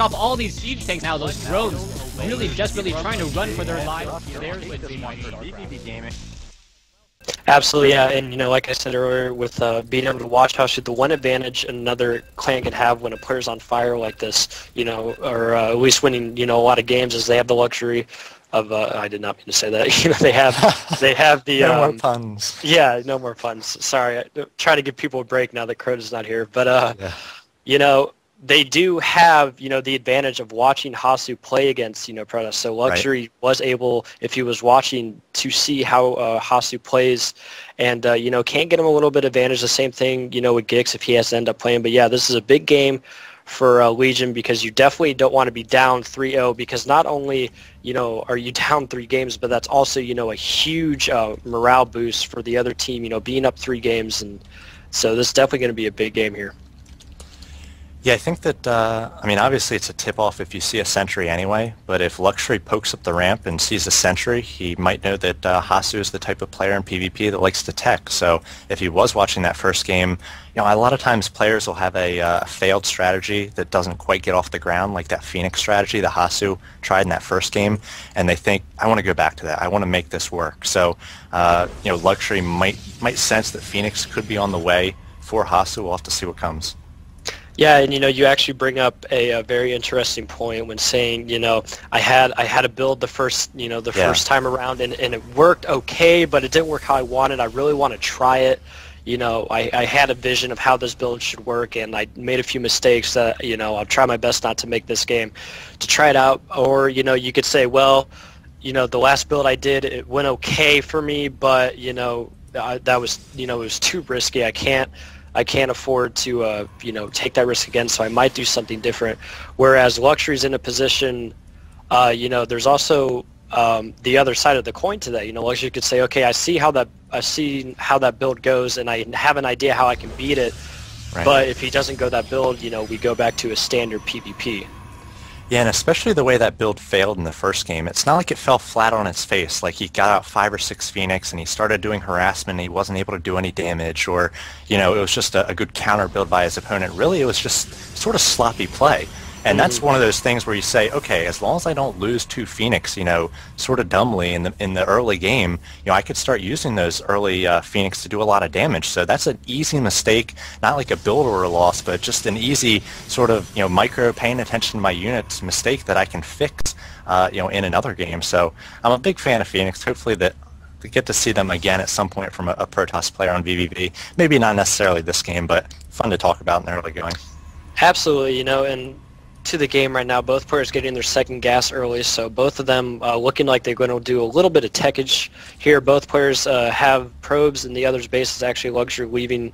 off all these siege tanks now, those drones really desperately trying to run for their lives. There's Wednesday Night Starcraft. Gaming. Absolutely, yeah, and like I said earlier, with being able to watch Hasuu, the one advantage another clan can have when a player's on fire like this, or at least winning, a lot of games, is they have the luxury of. I did not mean to say that. They have the. No more puns. Yeah, no more puns. Sorry, I try to give people a break now that Crota's not here, but they do have, the advantage of watching Hasuu play against, Protoss. So Luxury was able, if he was watching, to see how Hasuu plays and, can get him a little bit of advantage. The same thing, with Gix if he has to end up playing. But, yeah, this is a big game for Legion because you definitely don't want to be down 3-0 because not only, are you down 3 games, but that's also, a huge morale boost for the other team, being up 3 games. And so this is definitely going to be a big game here. Yeah, I think that, obviously it's a tip-off if you see a sentry anyway, but if Luxury pokes up the ramp and sees a sentry, he might know that Hasuu is the type of player in PvP that likes to tech. So if he was watching that first game, a lot of times players will have a failed strategy that doesn't quite get off the ground, like that Phoenix strategy that Hasuu tried in that first game, and they think, I want to go back to that. I want to make this work. So, Luxury might sense that Phoenix could be on the way for Hasuu. We'll have to see what comes. Yeah, and you actually bring up a very interesting point when saying, I had a build the first, first time around, and it worked okay, but it didn't work how I wanted. I really want to try it. I had a vision of how this build should work, and I made a few mistakes that, I'll try my best not to make this game to try it out. Or, you could say, well, the last build I did, it went okay for me, but, that was, it was too risky. I can't afford to, take that risk again, so I might do something different. Whereas Luxury's in a position, there's also the other side of the coin to that. Luxury could say, okay, I see how that build goes, and I have an idea how I can beat it. Right. But if he doesn't go that build, we go back to a standard PvP. Yeah, and especially the way that build failed in the first game, it's not like it fell flat on its face. Like he got out 5 or 6 Phoenix and he started doing harassment and he wasn't able to do any damage, or, it was just a good counter build by his opponent. Really, it was just sort of sloppy play. And that's one of those things where you say, okay, as long as I don't lose 2 Phoenix, sort of dumbly in the early game, I could start using those early Phoenix to do a lot of damage. So that's an easy mistake, not like a build or a loss, but just an easy sort of, micro paying attention to my units mistake that I can fix, in another game. So I'm a big fan of Phoenix. Hopefully that we get to see them again at some point from a Protoss player on vVv. Maybe not necessarily this game, but fun to talk about in the early going. Absolutely, and to the game right now, both players getting their second gas early, so both of them looking like they're going to do a little bit of techage here. Both players have probes, and the other's base is actually Luxury leaving.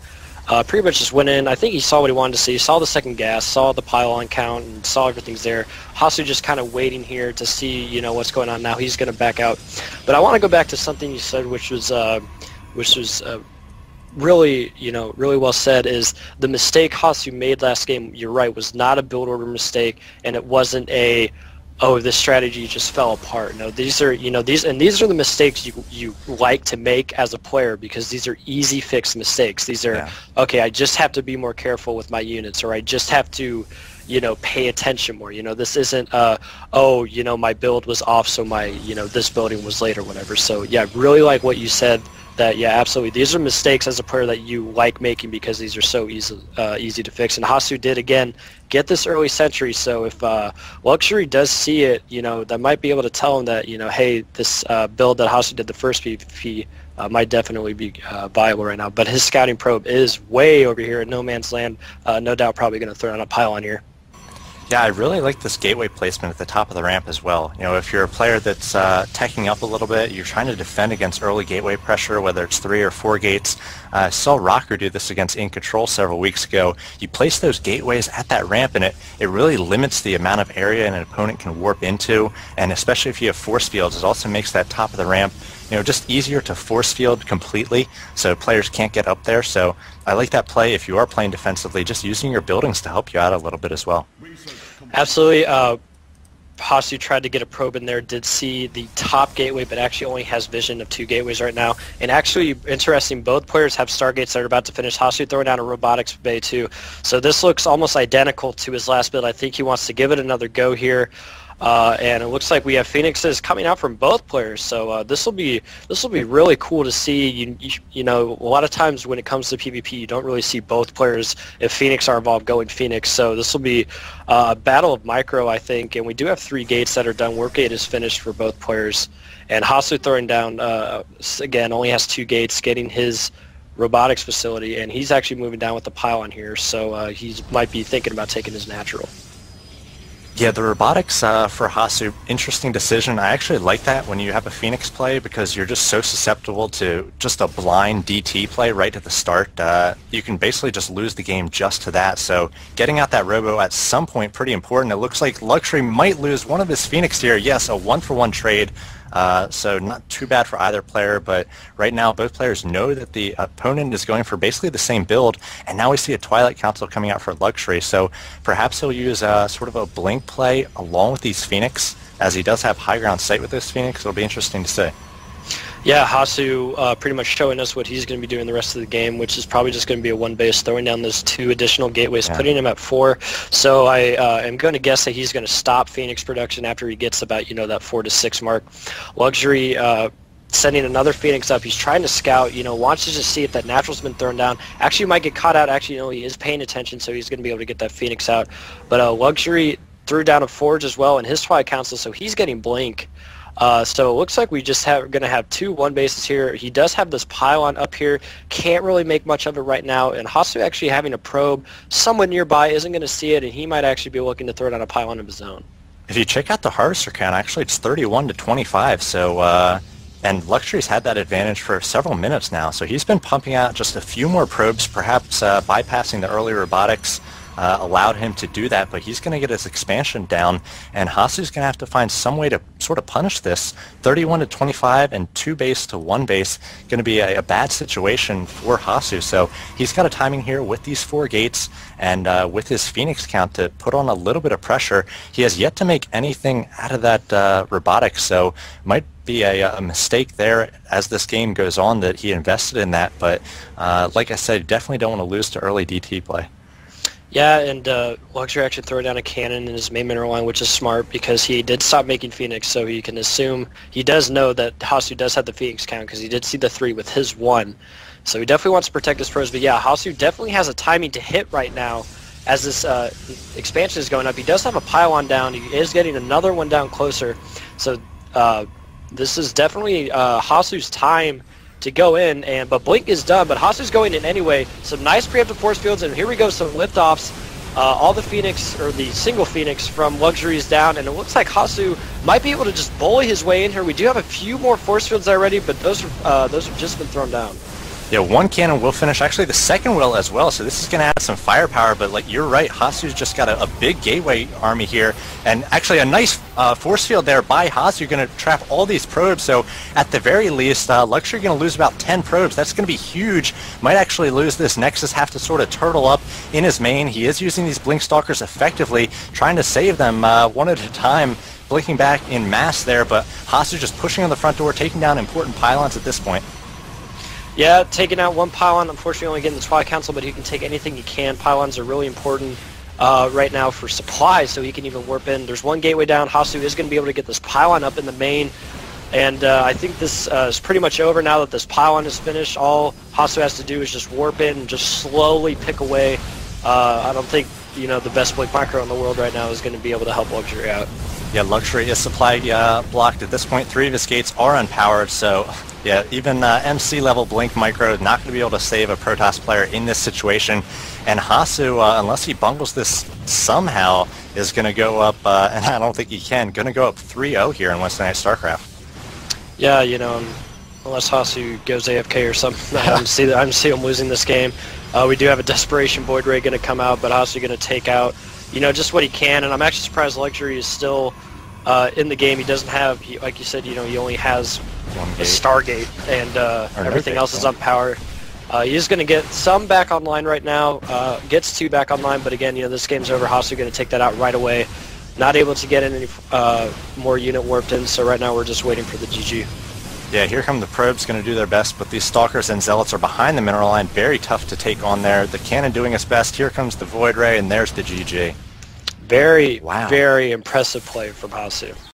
Pretty much just went in. I think he saw what he wanted to see. He saw the second gas, saw the pylon count, and saw everything's there. Hasuu just kind of waiting here to see, what's going on now. He's going to back out. But I want to go back to something you said, which was really, really well said, is the mistake Hasuu made last game, you're right, was not a build order mistake, and it wasn't this strategy just fell apart. No, these are, these are the mistakes you like to make as a player, because these are easy fix mistakes. These are, okay, I just have to be more careful with my units, or I just have to, pay attention more. This isn't, my build was off, so my, this building was late or whatever. So, yeah, really like what you said. That, yeah, absolutely. These are mistakes as a player that you like making because these are so easy to fix. And Hasuu did, again, get this early sentry. So if Luxury does see it, that might be able to tell him that, hey, this build that Hasuu did the first PvP might definitely be viable right now. But his scouting probe is way over here at no man's land. No doubt probably going to throw on a pylon here. Yeah, I really like this gateway placement at the top of the ramp as well. If you're a player that's teching up a little bit, you're trying to defend against early gateway pressure, whether it's 3 or 4 gates. I saw Rocker do this against In Control several weeks ago. You place those gateways at that ramp, and it really limits the amount of area an opponent can warp into, and especially if you have force fields, it also makes that top of the ramp just easier to force field completely, so players can't get up there. So I like that play if you are playing defensively, just using your buildings to help you out a little bit as well. Absolutely. Hasuu tried to get a probe in there, did see the top gateway, but actually only has vision of 2 gateways right now. And actually, interesting, both players have Stargates that are about to finish. Hasuu throwing down a robotics bay too. So this looks almost identical to his last build. I think he wants to give it another go here. And it looks like we have Phoenixes coming out from both players, so this will be really cool to see. You know, a lot of times when it comes to PvP, you don't really see both players if Phoenix are involved going Phoenix. So this will be a battle of micro, I think. And we do have 3 gates that are done. Warp gate is finished for both players, and Hasuu throwing down again only has 2 gates, getting his robotics facility, and he's actually moving down with the pylon here. So he might be thinking about taking his natural. Yeah, the robotics for Hasuu, interesting decision. I actually like that when you have a Phoenix play because you're just so susceptible to just a blind DT play right at the start. You can basically just lose the game just to that. So getting out that robo at some point pretty important. It looks like Luxury might lose one of his Phoenix here. Yes, a 1-for-1 trade. So not too bad for either player, but right now both players know that the opponent is going for basically the same build, and now we see a Twilight Council coming out for Luxury, so perhaps he'll use sort of a blink play along with these Phoenix, as he does have high ground sight with this Phoenix. It'll be interesting to see. Yeah, Hasuu pretty much showing us what he's going to be doing the rest of the game, which is probably just going to be a 1 base, throwing down those 2 additional gateways, putting him at 4. So I am going to guess that he's going to stop Phoenix production after he gets about, you know, that 4 to 6 mark. Luxury sending another Phoenix up. He's trying to scout, you know, wants to just see if that natural's been thrown down. Actually, might get caught out. Actually, you know, he is paying attention, so he's going to be able to get that Phoenix out. But Luxury threw down a Forge as well in his Twilight Council, so he's getting blink. So it looks like we just going to have 2 1 bases here. He does have this pylon up here. Can't really make much of it right now. And Hasuu actually having a probe somewhere nearby isn't going to see it, and he might actually be looking to throw down a pylon of his own. If you check out the Harvester count, actually it's 31 to 25. So and Luxury's had that advantage for several minutes now. So he's been pumping out just a few more probes, perhaps bypassing the early robotics. Allowed him to do that, but he's going to get his expansion down, and Hasu's going to have to find some way to sort of punish this. 31 to 25 and 2 base to 1 base, going to be a bad situation for Hasuu. So he's got a timing here with these 4 gates and with his Phoenix count to put on a little bit of pressure. He has yet to make anything out of that robotics, so might be a mistake there as this game goes on that he invested in that, but like I said, definitely don't want to lose to early DT play. Yeah, and Luxury actually throw down a cannon in his main mineral line, which is smart because he did stop making Phoenix, so you can assume he does know that Hasuu does have the Phoenix count because he did see the 3 with his 1. So he definitely wants to protect his pros, but yeah, Hasuu definitely has a timing to hit right now as this expansion is going up. He does have a pylon down. He is getting another one down closer. So this is definitely Hasu's time to go in, but Blink is done, but Hasu's going in anyway. Some nice preemptive force fields, and here we go, some liftoffs. All the Phoenix, or the single Phoenix from Luxury is down, and it looks like Hasuu might be able to just bully his way in here. We do have a few more force fields already, but those have just been thrown down. Yeah, 1 cannon will finish. Actually, the second will as well, so this is going to add some firepower, but like you're right, Hasu's just got a big gateway army here, and actually a nice force field there by Hasuu, going to trap all these probes, so at the very least, Luxury going to lose about 10 probes. That's going to be huge. Might actually lose this Nexus, have to sort of turtle up in his main. He is using these Blink Stalkers effectively, trying to save them one at a time, blinking back in mass there, but Hasuu just pushing on the front door, taking down important pylons at this point. Yeah, taking out 1 pylon, unfortunately only getting the Twilight Council, but he can take anything he can. Pylons are really important right now for supplies, so he can even warp in. There's 1 gateway down. Hasuu is going to be able to get this pylon up in the main, and I think this is pretty much over now that this pylon is finished. All Hasuu has to do is just warp in and just slowly pick away. I don't think, you know, the best Blink Micro in the world right now is going to be able to help Luxury out. Yeah, Luxury is supply blocked at this point. 3 of his gates are unpowered, so yeah, even MC level Blink Micro is not going to be able to save a Protoss player in this situation. And Hasuu, unless he bungles this somehow, is going to go up, and I don't think he can, going to go up 3-0 here in Wednesday Night Starcraft. Yeah, you know, unless Hasuu goes AFK or something, I'm see him losing this game. We do have a Desperation Void Ray going to come out, but Hasuu going to take out, you know, just what he can, and I'm actually surprised Luxury is still in the game. He doesn't have, like you said, you know, he only has a Stargate, and everything else is unpowered. He's going to get some back online right now, gets 2 back online, but again, you know, this game's over. Hasuu going to take that out right away. Not able to get any more unit warped in, so right now we're just waiting for the GG. Yeah, here come the probes, going to do their best, but these Stalkers and Zealots are behind the mineral line. Very tough to take on there. The cannon doing its best. Here comes the Void Ray, and there's the GG. Very, Wow. very impressive play from Hasuu.